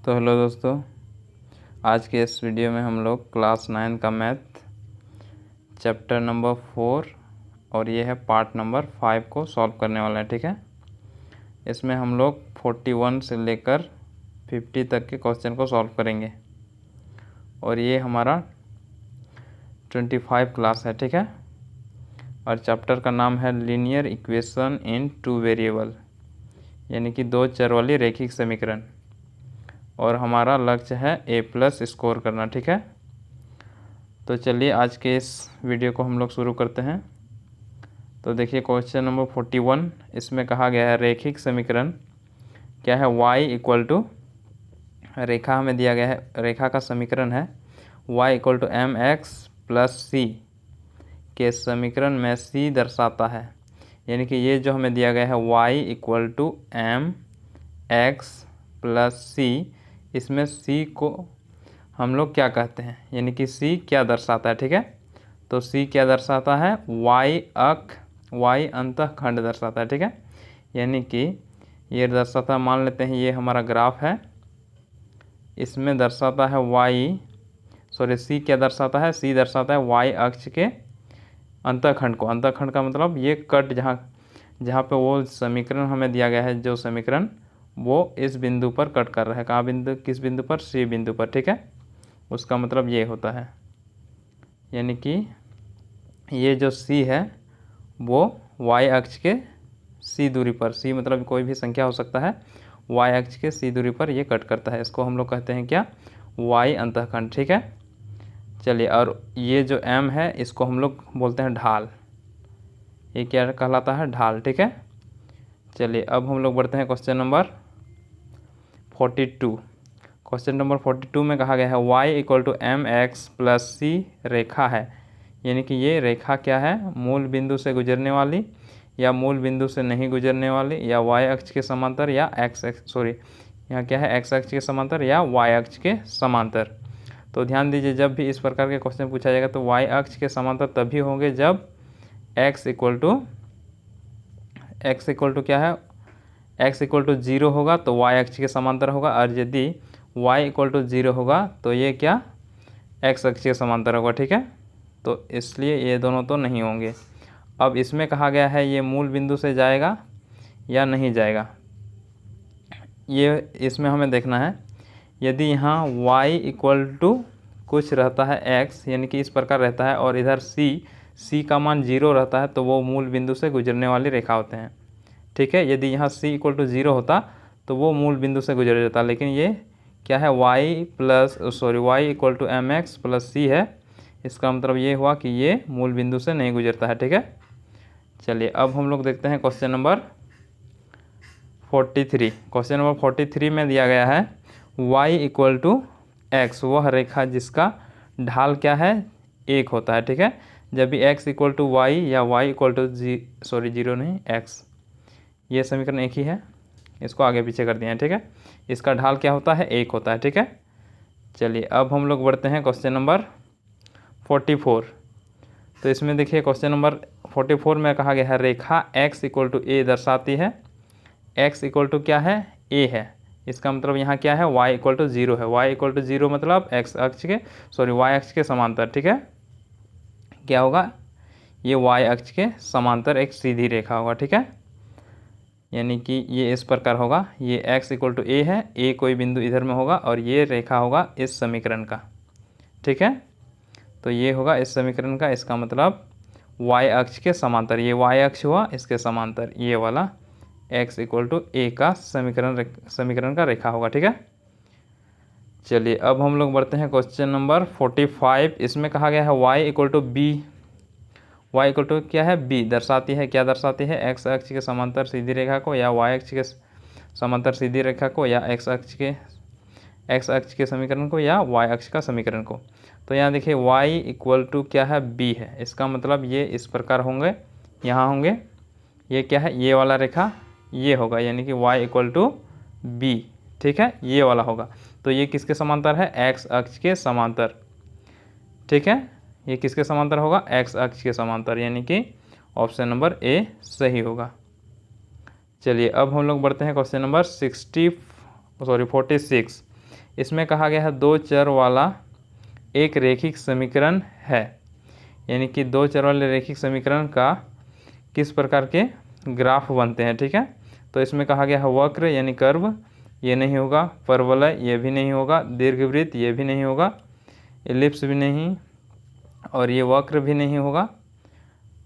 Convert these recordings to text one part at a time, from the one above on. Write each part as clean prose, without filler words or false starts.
तो हेलो दोस्तों, आज के इस वीडियो में हम लोग क्लास 9 का मैथ चैप्टर नंबर 4 और ये है पार्ट नंबर 5 को सॉल्व करने वाला है। ठीक है, इसमें हम लोग 41 से लेकर 50 तक के क्वेश्चन को सॉल्व करेंगे और ये हमारा 25 क्लास है। ठीक है, और चैप्टर का नाम है लीनियर इक्वेशन इन 2 वेरिएबल, यानी कि 2 चर वाली रैखिक समीकरण, और हमारा लक्ष्य है A+ स्कोर करना। ठीक है, तो चलिए आज के इस वीडियो को हम लोग शुरू करते हैं। तो देखिए क्वेश्चन नंबर 41, इसमें कहा गया है रैखिक समीकरण क्या है। y रेखा हमें दिया गया है, रेखा का समीकरण है y mx + c के समीकरण में c दर्शाता है, यानी कि ये जो हमें दिया गया है y mx + c, इसमें c को हम लोग क्या कहते हैं, यानी कि c क्या दर्शाता है। ठीक है, तो c क्या दर्शाता है, y अंतःखंड दर्शाता है। ठीक है, यानी कि ये दर्शाता है, मान लेते हैं ये हमारा ग्राफ है, इसमें दर्शाता है c क्या दर्शाता है, c दर्शाता है y अक्ष के अंतःखंड को। अंतःखंड का मतलब ये कट जहाँ पे वो समीकरण हमें दिया गया है, जो समीकरण वो इस बिंदु पर कट कर रहा है। कहाँ बिंदु, किस बिंदु पर, c बिंदु पर। ठीक है, उसका मतलब ये होता है, यानी कि ये जो c है वो y अक्ष के c दूरी पर, c मतलब कोई भी संख्या हो सकता है, y अक्ष के c दूरी पर ये कट करता है। इसको हम लोग कहते हैं क्या, y अंतःखंड। ठीक है, चलिए, और ये जो m है इसको हम लोग बोलते हैं ढाल, ये क्या कहलाता है, ढाल। ठीक है, चलिए अब हम लोग बढ़ते हैं क्वेश्चन नंबर 42। क्वेश्चन नंबर 42 में कहा गया है y mx + c रेखा है, यानी कि ये रेखा क्या है, मूल बिंदु से गुजरने वाली या मूल बिंदु से नहीं गुजरने वाली, या y अक्ष के समांतर, या यहाँ क्या है, x अक्ष के समांतर या y अक्ष के समांतर। तो ध्यान दीजिए, जब भी इस प्रकार के क्वेश्चन पूछा जाएगा तो y अक्ष के समांतर तभी होंगे जब x क्या है, x 0 होगा तो y अक्ष के समांतर होगा, और यदि y 0 होगा तो ये क्या, x अक्ष के समांतर होगा। ठीक है, तो इसलिए ये दोनों तो नहीं होंगे। अब इसमें कहा गया है ये मूल बिंदु से जाएगा या नहीं जाएगा, ये इसमें हमें देखना है। यदि यहाँ y कुछ रहता है x, यानी कि इस प्रकार रहता है, और इधर c का मान 0 रहता है, तो वो मूल बिंदु से गुजरने वाली रेखा होते हैं। ठीक है, यदि यहाँ c 0 होता तो वो मूल बिंदु से गुजर जाता, लेकिन ये क्या है, y mx + c है, इसका मतलब ये हुआ कि ये मूल बिंदु से नहीं गुजरता है। ठीक है, चलिए अब हम लोग देखते हैं क्वेश्चन नंबर 43। क्वेश्चन नंबर 43 में दिया गया है y x, वह रेखा जिसका ढाल क्या है, 1 होता है। ठीक है, जब भी x y या y 0 नहीं, x, ये समीकरण एक ही है, इसको आगे पीछे कर दिए हैं। ठीक है, इसका ढाल क्या होता है, 1 होता है। ठीक है, चलिए अब हम लोग बढ़ते हैं क्वेश्चन नंबर 44। तो इसमें देखिए क्वेश्चन नंबर 44 में कहा गया है रेखा x a दर्शाती है, x क्या है, a है, इसका मतलब यहाँ क्या है, y 0 है। y 0 मतलब y अक्ष के समांतर। ठीक है, क्या होगा, ये y अक्ष के समांतर एक सीधी रेखा होगा। ठीक है, यानी कि ये इस प्रकार होगा, ये x a है, a कोई बिंदु इधर में होगा, और ये रेखा होगा इस समीकरण का। ठीक है, तो ये होगा इस समीकरण का, इसका मतलब y अक्ष के समांतर, ये y अक्ष हुआ, इसके समांतर ये वाला x a का समीकरण का रेखा होगा। ठीक है, चलिए अब हम लोग बढ़ते हैं क्वेश्चन नंबर 45। इसमें कहा गया है y b, y क्या है, b दर्शाती है, क्या दर्शाती है, x अक्ष के समांतर सीधी रेखा को, या y अक्ष के समांतर सीधी रेखा को, या x अक्ष के समीकरण को, या y अक्ष का समीकरण को। तो यहाँ देखिए y क्या है, b है, इसका मतलब ये इस प्रकार होंगे, यहाँ होंगे, ये क्या है, ये वाला रेखा ये होगा, यानी कि y b। ठीक है, ये वाला होगा, तो ये किसके समांतर है, x अक्ष के समांतर। ठीक है, ये किसके समांतर होगा, x अक्ष के समांतर, यानी कि ऑप्शन नंबर ए सही होगा। चलिए अब हम लोग बढ़ते हैं क्वेश्चन नंबर 46। इसमें कहा गया है 2 चर वाला एक रैखिक समीकरण है, यानी कि 2 चर वाले रैखिक समीकरण का किस प्रकार के ग्राफ बनते हैं। ठीक है, तो इसमें कहा गया है वक्र यानी कर्व, ये नहीं होगा, परवलय ये भी नहीं होगा, दीर्घवृत्त ये भी नहीं होगा, एलिप्स भी नहीं, और ये वक्र भी नहीं होगा,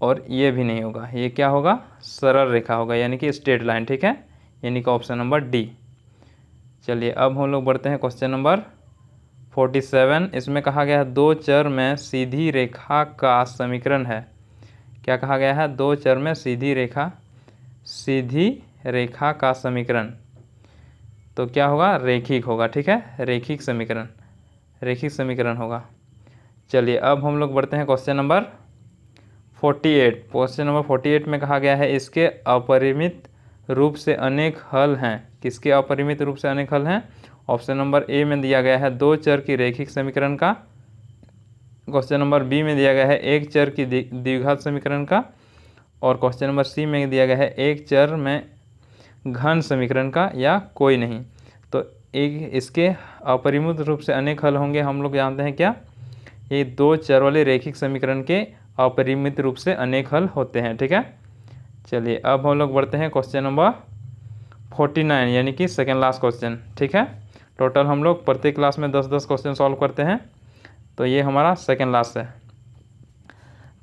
और ये भी नहीं होगा। ये क्या होगा, सरल रेखा होगा, यानी कि स्ट्रेट लाइन। ठीक है, यानी कि ऑप्शन नंबर डी। चलिए अब हम लोग बढ़ते हैं क्वेश्चन नंबर 47। इसमें कहा गया है 2 चर में सीधी रेखा का समीकरण है। क्या कहा गया है, 2 चर में सीधी रेखा का समीकरण, तो क्या होगा, रेखिक होगा। ठीक है, रेखिक समीकरण होगा। चलिए अब हम लोग बढ़ते हैं क्वेश्चन नंबर 48। क्वेश्चन नंबर 48 में कहा गया है इसके अपरिमित रूप से अनेक हल हैं। किसके अपरिमित रूप से अनेक हल हैं? ऑप्शन नंबर ए में दिया गया है 2 चर की रैखिक समीकरण का, क्वेश्चन नंबर बी में दिया गया है 1 चर की द्विघात समीकरण का, और क्वेश्चन नंबर सी में दिया गया है 1 चर में घन समीकरण का, या कोई नहीं। तो एक इसके अपरिमित रूप से अनेक हल होंगे, हम लोग जानते हैं क्या, ये 2 चर वाले रैखिक समीकरण के अपरिमित रूप से अनेक हल होते हैं। ठीक है, चलिए अब हम लोग बढ़ते हैं क्वेश्चन नंबर 49, यानी कि सेकेंड लास्ट क्वेश्चन। ठीक है, टोटल हम लोग प्रत्येक क्लास में 10-10 क्वेश्चन सॉल्व करते हैं, तो ये हमारा सेकेंड लास्ट है।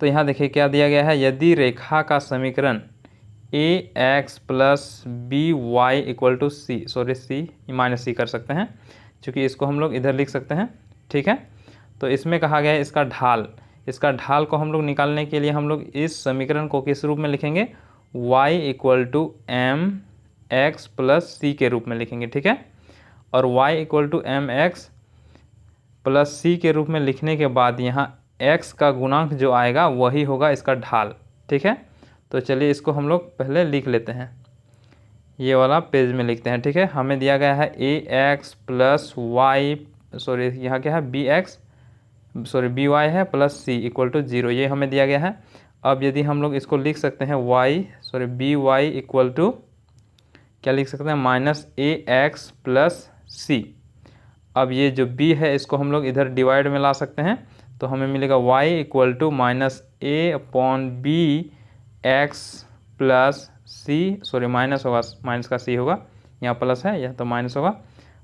तो यहाँ देखिए क्या दिया गया है, यदि रेखा का समीकरण ax plus B Y equal to C, sorry C minus C कर सकते हैं, क्योंकि इसको हम लोग इधर लिख सकते हैं। ठीक है, तो इसमें कहा गया है इसका ढाल को हम लोग निकालने के लिए हम लोग इस समीकरण को किस रूप में लिखेंगे, y equal to M X plus C के रूप में लिखेंगे। ठीक है, और y equal to M X plus C के रूप में लिखने के बाद यहाँ x का गुणांक जो आएगा वही होगा इसका ढाल। ठीक है, तो चलिए इसको हम लोग पहले लिख लेते हैं, ये वाला पेज में लिखते हैं। ठीक है, हमें दिया गया है ax प्लस वाई, सॉरी यहाँ क्या है बी वाई है प्लस सी इक्वल टू 0, ये हमें दिया गया है। अब यदि हम लोग इसको लिख सकते हैं बी वाई इक्वल टू क्या लिख सकते हैं, माइनस ए एक्स प्लस सी। अब ये जो b है इसको हम लोग इधर डिवाइड में ला सकते हैं, तो हमें मिलेगा y equal to minus a upon b x plus c, sorry minus होगा, माइनस का c होगा, यहाँ प्लस है यह तो माइनस होगा,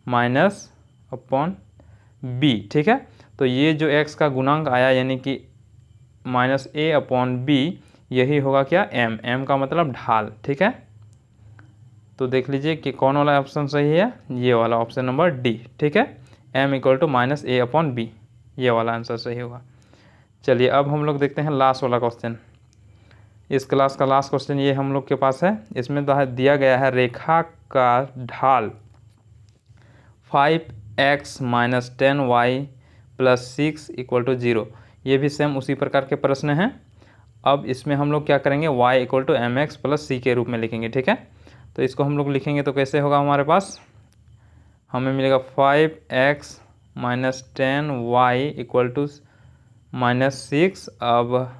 माइनस अपॉन b। ठीक है, तो ये जो x का गुणांक आया यानी कि माइनस ए अपॉन बी, यही होगा क्या, m का मतलब ढाल। ठीक है, तो देख लीजिए कि कौन वाला ऑप्शन सही है, ये वाला ऑप्शन नंबर डी। ठीक है, m equal to minus a upon b, ये वाला आंसर सही होगा। चलिए अब हम लोग देखते हैं लास्ट वाला क्वेश्चन। इस क्लास का लास्ट क्वेश्चन ये हम लोग के पास है। इसमें दिया गया है रेखा का ढाल 5x minus 10y plus 6 equal to 0। ये भी सेम उसी प्रकार के प्रश्न हैं। अब इसमें हम लोग क्या करेंगे, y equal to M X plus C के रूप में लिखेंगे। ठीक है, तो इसको हम लोग लिखेंगे तो कैसे होगा, हमारे पास हमें मिलेगा 5x minus 10y equal to minus 6। अब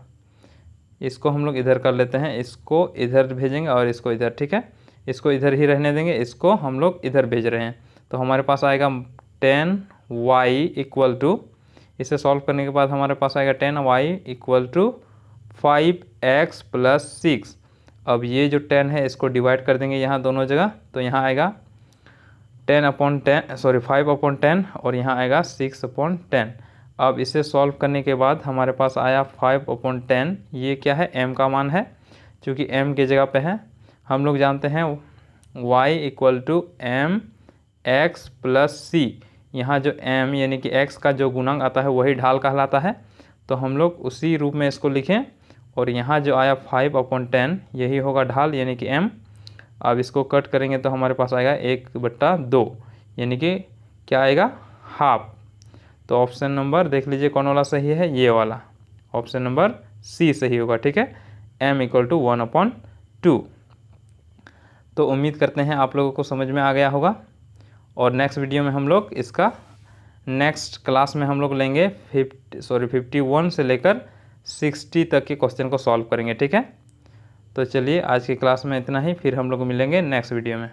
इसको हम लोग इधर कर लेते हैं, इसको इधर भेजेंगे और इसको इधर। ठीक है, इसको इधर ही रहने देंगे, इसको हम लोग इधर भेज रहे हैं, तो हमारे पास आएगा 10y इक्वल टू, इसे सॉल्व करने के बाद हमारे पास आएगा 10y equal to 5x plus 6। अब ये जो 10 है इसको डिवाइड कर देंगे यहाँ दोनों जगह, तो यहाँ आएगा 5 अपॉन 10 और यहाँ आएगा 6 अपॉन 10। अब इसे सॉल्व करने के बाद हमारे पास आया 5 अपॉन 10, ये क्या है, m का मान है, क्योंकि m की जगह पे है। हम लोग जानते हैं y equal to M X plus C, यहाँ जो m यानी कि x का जो गुणांक आता है वही ढाल कहलाता है, तो हम लोग उसी रूप में इसको लिखें। और यहाँ जो आया 5 अपॉन 10 यही होगा ढाल यानी कि m। अब इसको कट करेंगे तो हमारे पास आएगा 1/2, यानी कि क्या आएगा, हाफ। तो ऑप्शन नंबर देख लीजिए कौन वाला सही है, ये वाला ऑप्शन नंबर सी सही होगा। ठीक है, m इक्वल टू 1/2। तो उम्मीद करते हैं आप लोगों को समझ में आ गया होगा, और नेक्स्ट वीडियो में हम लोग इसका नेक्स्ट क्लास में हम लोग लेंगे 51 से लेकर 60 तक के क्वेश्चन को सॉल्व करेंगे। ठीक है, तो चलिए आज की क्लास में इतना ही, फिर हम लोग मिलेंगे नेक्स्ट वीडियो में।